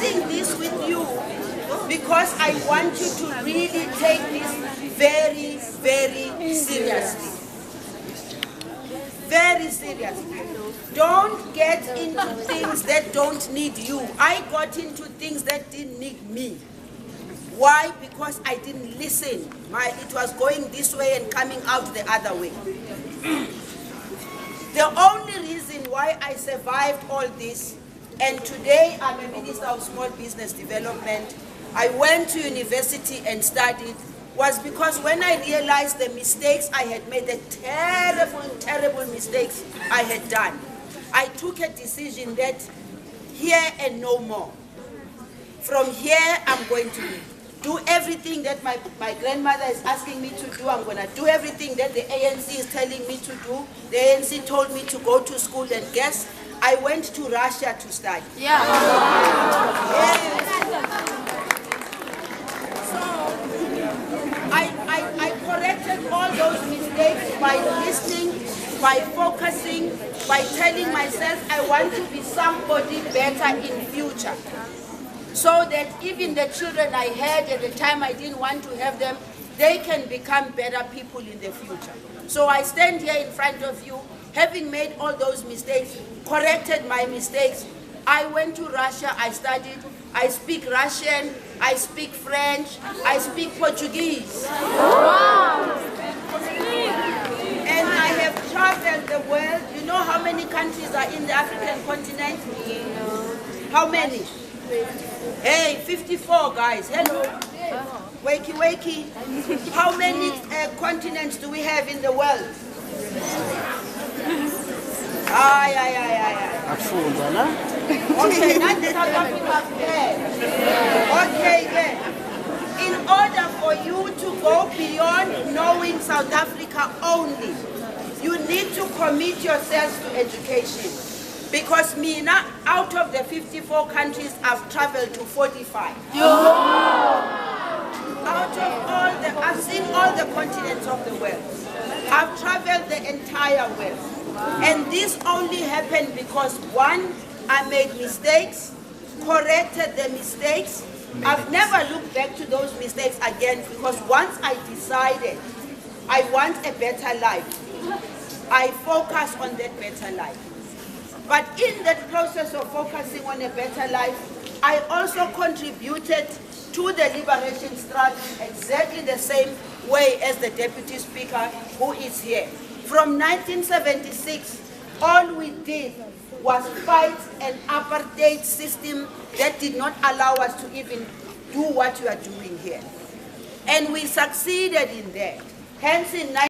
discussing this with you because I want you to really take this very, very seriously. Very seriously. Don't get into things that don't need you. I got into things that didn't need me. Why? Because I didn't listen. It was going this way and coming out the other way. The only reason why I survived all this, and today I'm a Minister of Small Business Development, I went to university and studied, was because when I realized the mistakes I had made, the terrible, terrible mistakes I had done, I took a decision that here and no more. From here, I'm going to do everything that my grandmother is asking me to do. I'm going to do everything that the ANC is telling me to do. The ANC told me to go to school, and guess, I went to Russia to study. Yeah. Yes. I corrected all those mistakes by listening, by focusing, by telling myself I want to be somebody better in future. So that even the children I had at the time I didn't want to have them, they can become better people in the future. So I stand here in front of you, having made all those mistakes, corrected my mistakes. I went to Russia, I studied, I speak Russian, I speak French, I speak Portuguese. Wow. And I have traveled the world. You know how many countries are in the African continent? How many? Hey, 54 guys. Hello. Wakey, wakey. How many continents do we have in the world? Okay, not South Africa there. Okay, then. In order for you to go beyond knowing South Africa only, you need to commit yourselves to education. Because me, now, out of the 54 countries, I've traveled to 45. I've seen all the continents of the world. I've traveled the entire world. And this only happened because, one, I made mistakes, corrected the mistakes. I've never looked back to those mistakes again, because once I decided I want a better life, I focus on that better life. But in that process of focusing on a better life, I also contributed to the liberation struggle exactly the same way as the Deputy Speaker who is here. From 1976, all we did was fight an apartheid system that did not allow us to even do what we are doing here. And we succeeded in that. Hence in